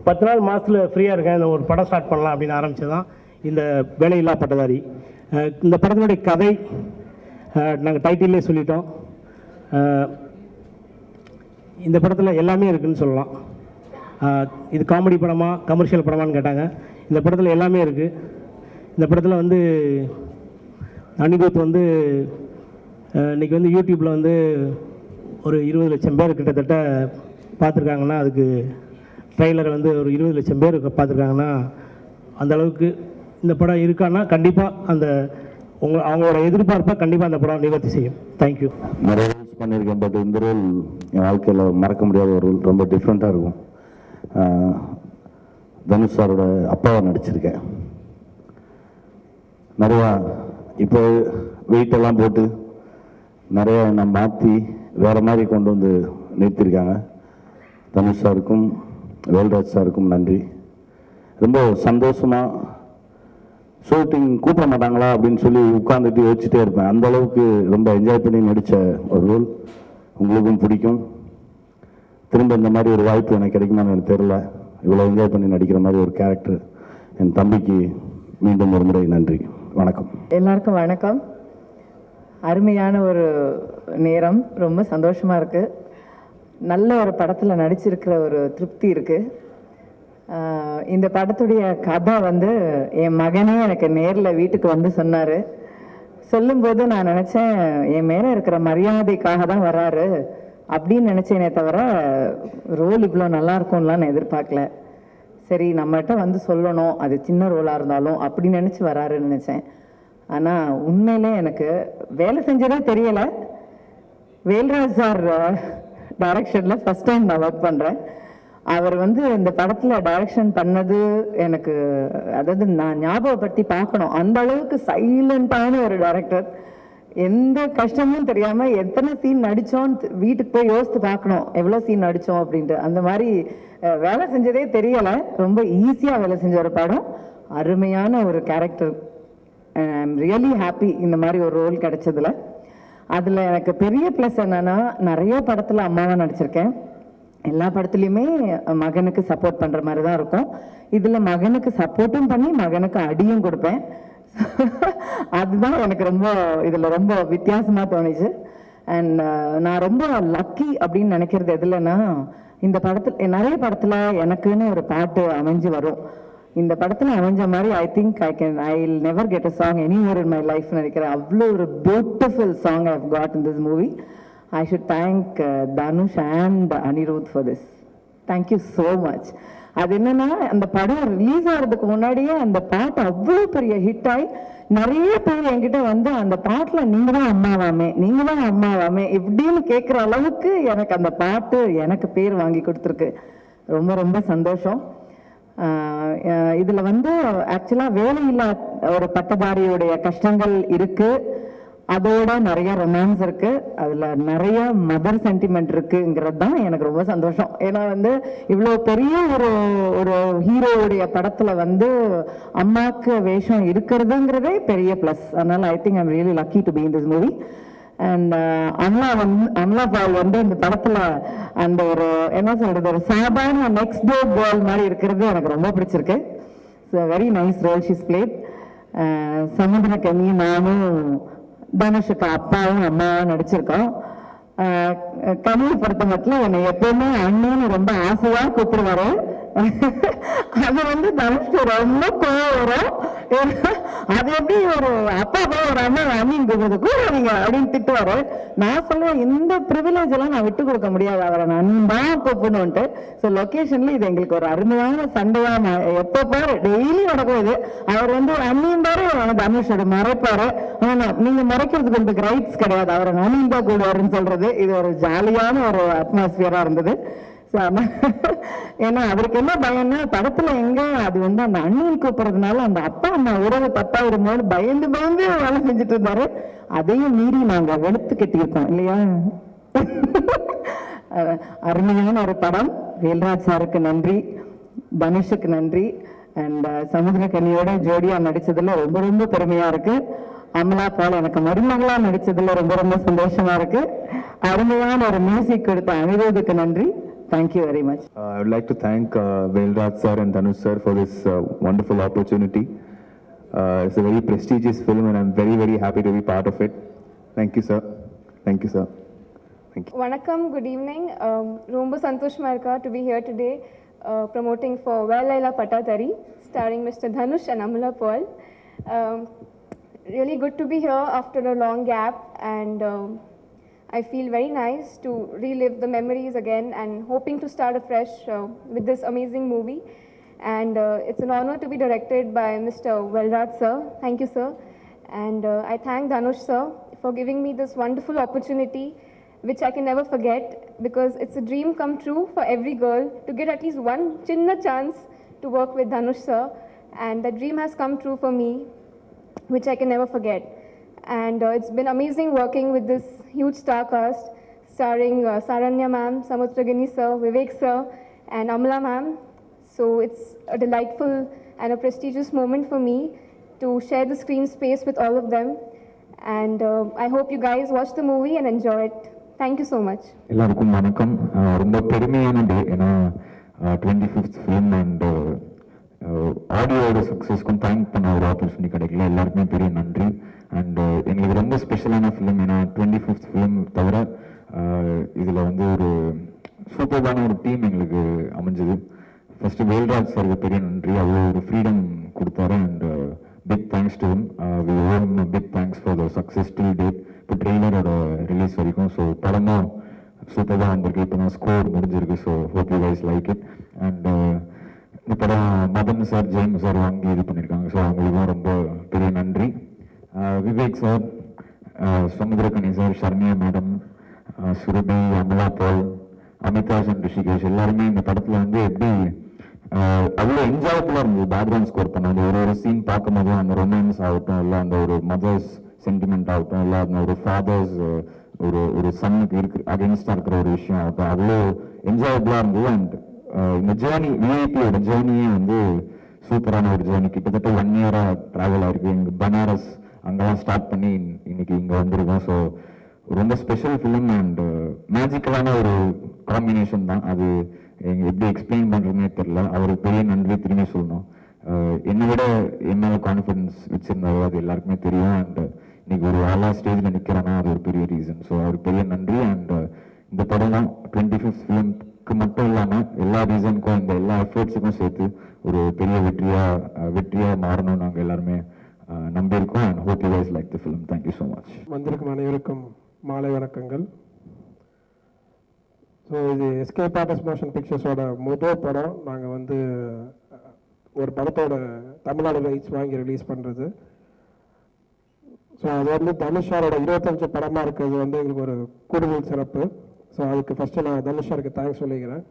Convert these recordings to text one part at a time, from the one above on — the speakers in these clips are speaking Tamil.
10 நாள் மாதத்தில் ஃப்ரீயாக இருக்கேன், இந்த ஒரு படம் ஸ்டார்ட் பண்ணலாம் அப்படின்னு ஆரம்பித்து தான் இந்த வேலையில்லா பட்டதாரி. இந்த படத்தினுடைய கதை நாங்கள் டைட்டிலே சொல்லிட்டோம். இந்த படத்தில் எல்லாமே இருக்குதுன்னு சொல்லலாம். இது காமெடி படமா கமர்ஷியல் படமான்னு கேட்டாங்க. இந்த படத்தில் எல்லாமே இருக்குது. இந்த படத்தில் வந்து அனிருத் வந்து இன்றைக்கி வந்து யூடியூப்பில் வந்து ஒரு 20 லட்சம் பேர் கிட்டத்தட்ட பார்த்துருக்காங்கன்னா, அதுக்கு ட்ரெய்லரை வந்து ஒரு 20 லட்சம் பேர் பார்த்துருக்காங்கன்னா, அந்தளவுக்கு இந்த படம் இருக்கான்னா கண்டிப்பாக அந்த அவங்களோட எதிர்பார்ப்பை கண்டிப்பாக அந்த படம் நிவர்த்தி செய்யும். தேங்க்யூ. நிறைய ரோல்ஸ் பண்ணியிருக்கேன், பட் இந்த ரோல் என் வாழ்க்கையில் மறக்க முடியாத ஒரு ரோல். ரொம்ப டிஃப்ரெண்ட்டாக இருக்கும். தனுஷ் சாரோட அப்பாவை நடிச்சிருக்கேன். நிறையா இப்போ வெயிட்டெல்லாம் போட்டு நிறைய நான் மாற்றி வேறு மாதிரி கொண்டு வந்து நிறுத்தியிருக்காங்க. தனுஷ் சாருக்கும் வேல்ராஜ் சாருக்கும் நன்றி. ரொம்ப சந்தோஷமாக ஷூட்டிங் கூப்பிட மாட்டாங்களா அப்படின்னு சொல்லி உட்காந்துட்டு யோசிச்சுட்டே இருப்பேன். அந்த அளவுக்கு ரொம்ப என்ஜாய் பண்ணி நடித்த ஒரு ரோல். உங்களுக்கும் பிடிக்கும். திரும்ப இந்த மாதிரி ஒரு வாய்ப்பு எனக்கு கிடைக்குமான்னு எனக்கு தெரியல. இவ்வளோ என்ஜாய் பண்ணி நடிக்கிற மாதிரி ஒரு கேரக்டர். என் தம்பிக்கு மீண்டும் ஒரு முறை நன்றி. வணக்கம். எல்லாருக்கும் வணக்கம். அருமையான ஒரு நேரம், ரொம்ப சந்தோஷமாக இருக்குது. நல்ல ஒரு படத்தில் நடிச்சிருக்கிற ஒரு திருப்தி இருக்குது. இந்த படத்துடைய கதை வந்து என் மகனே எனக்கு நேரில் வீட்டுக்கு வந்து சொன்னார். சொல்லும்போது நான் நினச்சேன், என் மேலே இருக்கிற மரியாதைக்காக தான் வராரு அப்படின்னு நினச்சேனே தவிர ரோல் இவ்வளோ நல்லா இருக்கும்லாம் நான் எதிர்பார்க்கல. சரி, நம்மகிட்ட வந்து சொல்லணும், அது சின்ன ரோலாக இருந்தாலும் அப்படி நினச்சி வராருன்னு நினச்சேன். ஆனால் உண்மையிலே எனக்கு வேலை செஞ்சதே தெரியலை. வேல்ராஜ் சார் டைரக்ஷனில் ஃபஸ்ட் டைம் நான் ஒர்க் பண்ணுறேன். அவர் வந்து இந்த படத்தில் டைரக்ஷன் பண்ணது எனக்கு, அதாவது நான் ஞாபகப்படுத்தி பார்க்கணும், அந்த அளவுக்கு சைலண்டான ஒரு டைரக்டர். எந்த கஷ்டமும் தெரியாமல் எத்தனை சீன் நடித்தோன்னு வீட்டுக்கு போய் யோசித்து பார்க்கணும், எவ்வளோ சீன் நடித்தோம் அப்படின்ட்டு. அந்த மாதிரி வேலை செஞ்சதே தெரியலை. ரொம்ப ஈஸியாக வேலை செஞ்ச ஒரு படம், அருமையான ஒரு character. I am really happy இந்த மாதிரி ஒரு ரோல் கிடைச்சதுல. அதில் எனக்கு பெரிய ப்ளஸ் என்னன்னா, நிறைய படத்தில் அம்மாவாக நடிச்சிருக்கேன். எல்லா படத்துலையுமே மகனுக்கு சப்போர்ட் பண்ணுற மாதிரி தான் இருக்கும். இதில் மகனுக்கு சப்போர்ட்டும் பண்ணி மகனுக்கு அடியும் கொடுப்பேன். அதுதான் எனக்கு ரொம்ப இதில் ரொம்ப வித்தியாசமாக தோணுச்சு. அண்ட் நான் ரொம்ப லக்கி அப்படின்னு நினைக்கிறது எதுலன்னா, இந்த படத்தில் நிறைய படத்தில் எனக்குன்னு ஒரு பாட்டு அமைஞ்சு வரும். இந்த படத்தில் அமைஞ்ச மாதிரி I think I will never get a song anymore in my life நினைக்கிறேன். அவ்வளோ ஒரு beautiful song I have got in this movie. I should thank Dhanush and Anirudh for this. Thank you so much. அது என்னன்னா, அந்த படம் ரிலீஸ் ஆகிறதுக்கு முன்னாடியே அந்த பாட்டு அவ்வளோ பெரிய ஹிட் ஆகி நிறைய பேர் என்கிட்ட வந்து அந்த பாட்டில் நீங்கள் தான் அம்மாவாமே, நீங்கள் தான் அம்மாவாமே இப்படின்னு கேட்குற அளவுக்கு எனக்கு அந்த பாட்டு எனக்கு பேர் வாங்கி கொடுத்துருக்கு. ரொம்ப ரொம்ப சந்தோஷம். இதில் வந்து ஆக்சுவலாக வேலையில்லா ஒரு பட்டதாரியுடைய கஷ்டங்கள் இருக்குது, அதோட நிறைய ரொமான்ஸ் இருக்கு, அதுல நிறைய மதர் சென்டிமெண்ட் இருக்குங்கிறது தான் எனக்கு ரொம்ப சந்தோஷம். ஏன்னா வந்து இவ்வளோ பெரிய ஒரு ஒரு ஹீரோவுடைய படத்துல வந்து அம்மாக்கு வேஷம் இருக்கிறதுங்கிறதே பெரிய பிளஸ். அதனால I think I'm really lucky to be in this movie. And Amala Paul வந்து இந்த படத்துல அந்த ஒரு என்ன சொல்றது, ஒரு சாதாரண நெக்ஸ்ட் டே கேர்ள் மாதிரி இருக்கிறது எனக்கு ரொம்ப பிடிச்சிருக்கு. Very nice role she's played. Samuthirakani நானும் தனுஷுக்கு அப்பாவும் அம்மாவும் நடிச்சிருக்கோம். கனியை பொறுத்த மட்டும் என்னை எப்பவுமே அண்ணன்னு ரொம்ப ஆசையா கூப்பிடுவாரு. அது வந்து தனுஷ்க்கு ரொம்ப கோவம் வரும். அது எப்படி ஒரு அப்பா போய் ஒரு அண்ணன் அண்ணின் கூடாதீங்க அப்படின்னு திட்டுவாரு. நான் சொல்லுவேன், இந்த ப்ரிவிலேஜ் எல்லாம் நான் விட்டு கொடுக்க முடியாது, அவரை நான் தான் கூப்பிடணும்ட்டு. ஸோ லொக்கேஷன்ல இது எங்களுக்கு ஒரு அருமையான சண்டையா எப்போ பாரு டெய்லி நடக்கும். இது அவர் வந்து அண்ணின் பாரு தனுஷோட மறைப்பாரு. ஆனா நீங்க மறைக்கிறதுக்கு உங்களுக்கு ரைட்ஸ் கிடையாது, அவரை அண்ணின் தான் கூடுவாருன்னு சொல்றது இது ஒரு ஜாலியான ஒரு அட்மாஸ்பியரா இருந்தது. ஏன்னா அவருக்கு என்ன பயம்னா, படத்துல எங்க அது வந்து அந்த அண்ணின் கூப்பிடுறதுனால அந்த அப்பா அம்மா உறவு தப்பாயிருமோன்னு பயந்து பயந்து வேலை செஞ்சுட்டு இருந்தாரு. அதையும் மீறி நாங்க வெளுத்து கட்டியிருக்கோம் இல்லையா. அருமையான ஒரு படம். வேல்ராஜ் சாருக்கு நன்றி, தனுஷுக்கு நன்றி. அண்ட் சமுத்திரக்கனியோட ஜோடியா நடிச்சதுல ரொம்ப ரொம்ப பெருமையா இருக்கு. அமலா பால் எனக்கு மருமகளா நடிச்சதுல ரொம்ப ரொம்ப சந்தோஷமா இருக்கு. அருமையான ஒரு மியூசிக் கொடுத்த அனிருத்துக்கு நன்றி. Thank you very much. I would like to thank Velraj sir and Dhanush sir for this wonderful opportunity. It's a very prestigious film and I'm very, very happy to be part of it. Thank you, sir. Thank you, sir. Thank you. Vanakkam, good evening. Romba santoshma irukka to be here today promoting for Velaila Pattatari starring Mr. Dhanush and Amala Paul. Really good to be here after a long gap and I feel very nice to relive the memories again and hoping to start afresh with this amazing movie. And it's an honor to be directed by Mr. Velraj sir. Thank you, sir. And I thank Dhanush sir for giving me this wonderful opportunity, which I can never forget because it's a dream come true for every girl to get at least one chinna chance to work with Dhanush sir. And that dream has come true for me, which I can never forget. And it's been amazing working with this huge star cast, starring Saranya ma'am, Samudragini sir, Vivek sir, and Amala ma'am. So it's a delightful and a prestigious moment for me to share the screen space with all of them. And I hope you guys watch the movie and enjoy it. Thank you so much. எல்லாருக்கும் வணக்கம். ரொம்ப பெருமையான டே, ஏன்னா 25th ஃபிலிம் அண்ட் ஆடியோட சக்ஸஸ்க்கும் தேங்க் பண்ண ஒரு ஆப்பர்ச்சுனிட்டி கிடைக்கல. எல்லாருக்குமே பெரிய நன்றி. அண்ட் எங்களுக்கு ரொம்ப ஸ்பெஷலான ஃபிலிம், ஏன்னா 25th ஃபிலிம் தவிர இதில் வந்து ஒரு சூப்பர்பான ஒரு டீம் எங்களுக்கு அமைஞ்சது. ஃபர்ஸ்ட் வேல்ராஜ் சாருக்கு பெரிய நன்றி, அவ்வளோ ஒரு ஃப்ரீடம் கொடுத்தாரு. And big thanks to him. We owe big thanks for the success till date. இப்போ ட்ரெய்லரோட ரிலீஸ் வரைக்கும் ஸோ படமும் சூப்பராக வந்திருக்கு. இப்போ தான் ஸ்கோர் முடிஞ்சிருக்கு. So hope you guys like it. And இந்த படம் மதன் சார், ஜெயம் சார் வாங்கி இது பண்ணியிருக்காங்க. ஸோ அவங்களுக்கும் ரொம்ப பெரிய நன்றி. Vivek sir, Samuthirakani sir, Sharmiya madam, Surabhi, Amala Paul, Amitash and Rishikesh எல்லாருமே இந்த படத்தில் வந்து எப்படி அவ்வளோ என்ஜாயபுல்லாக இருந்தது. பேக்ரவுண்ட் ஸ்கோர் பண்ணாங்க. ஒரு சீன் பார்க்கும் போதும் அந்த ரொமான்ஸ் ஆகட்டும், இல்லை அந்த ஒரு மதர்ஸ் சென்டிமெண்ட் ஆகட்டும், இல்லை அந்த ஒரு ஃபாதர்ஸ் ஒரு சன்னுக்கு அகேன்ஸ்டாக இருக்கிற ஒரு விஷயம் ஆகட்டும், அவ்வளோ என்ஜாயபுல்லாக இருந்தது. அண்ட் இந்த ஜேர்னி, விஐபியோட ஜேர்னியே வந்து சூப்பரான ஒரு ஜேர்னி. கிட்டத்தட்ட 1 இயராக ட்ராவல் ஆயிருக்கு. எங்கள் பனாரஸ் அங்கெல்லாம் ஸ்டார்ட் பண்ணி இன்னைக்கு இங்கே வந்திருக்கோம். ஸோ ரொம்ப ஸ்பெஷல் ஃபிலிம் அண்ட் மேஜிக்கலான ஒரு காம்பினேஷன் தான். அது எப்படி எக்ஸ்பிளைன் பண்ணுறதுனே தெரில. அவருக்கு பெரிய நன்றி திரும்பி சொல்லணும். என்னை விட என்ன கான்ஃபிடன்ஸ் வச்சுருந்தாரோ அது எல்லாருக்குமே தெரியும். அண்ட் இன்னைக்கு ஒரு ஆளா ஸ்டேஜில் நிற்கிறேன்னா அது ஒரு பெரிய ரீசன். ஸோ அவருக்கு பெரிய நன்றி. அண்ட் இந்த படம் 25th ஃபிலிம்க்கு மட்டும் இல்லாமல் எல்லா ரீசனுக்கும் இந்த எல்லா எஃபர்ட்ஸுக்கும் சேர்த்து ஒரு பெரிய வெற்றியாக மாறணும் நாங்கள் எல்லாருமே நம்பியிருக்கோம். And hope you guys like the film. Thank you so much. வந்திருக்கும் அனைவருக்கும் மாலை வணக்கங்கள். ஸோ இது எஸ்கேப் ஆர்டிஸ்ட் மோஷன் பிக்சர்ஸோட முதல் படம். நாங்கள் வந்து ஒரு படத்தோட தமிழ்நாடு ரைட்ஸ் வாங்கி ரிலீஸ் பண்ணுறது. ஸோ அது வந்து தனுஷாரோட 25 படமாக இருக்கிறது வந்து எங்களுக்கு ஒரு கூடுதல் சிறப்பு. ஸோ அதுக்கு ஃபஸ்ட்டு நான் தனுஷாருக்கு தேங்க்ஸ் சொல்லிக்கிறேன்.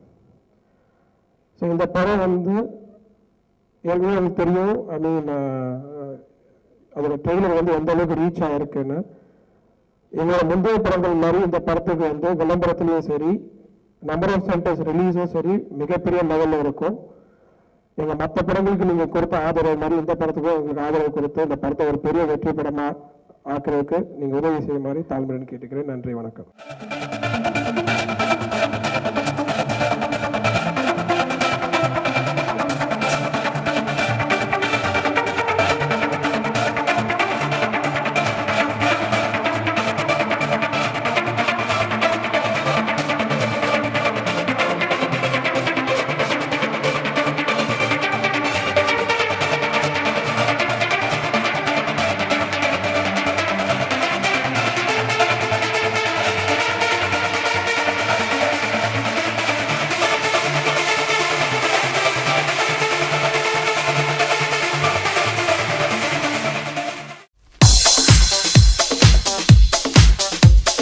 ஸோ இந்த படம் வந்து ஏற்கனவே எனக்கு தெரியும். ஐ மீன் அதோட ட்ரெய்லர் வந்து எந்த அளவுக்கு ரீச் ஆகிருக்குன்னு. எங்களோட முந்தைய படங்கள் மாதிரி இந்த படத்துக்கு வந்து விளம்பரத்துலேயும் சரி, நம்பர் ஆஃப் சென்டர்ஸ் ரிலீஸும் சரி மிகப்பெரிய லெவலில் இருக்கும். எங்கள் மற்ற படங்களுக்கு நீங்கள் கொடுத்த ஆதரவு மாதிரி இந்த படத்துக்கும் எங்களுக்கு ஆதரவு கொடுத்து இந்த படத்தை ஒரு பெரிய வெற்றி படமாக ஆக்குறதுக்கு நீங்கள் உதவி செய்ய மாதிரி தாழ்மையுடன் கேட்டுக்கிறேன். நன்றி, வணக்கம்.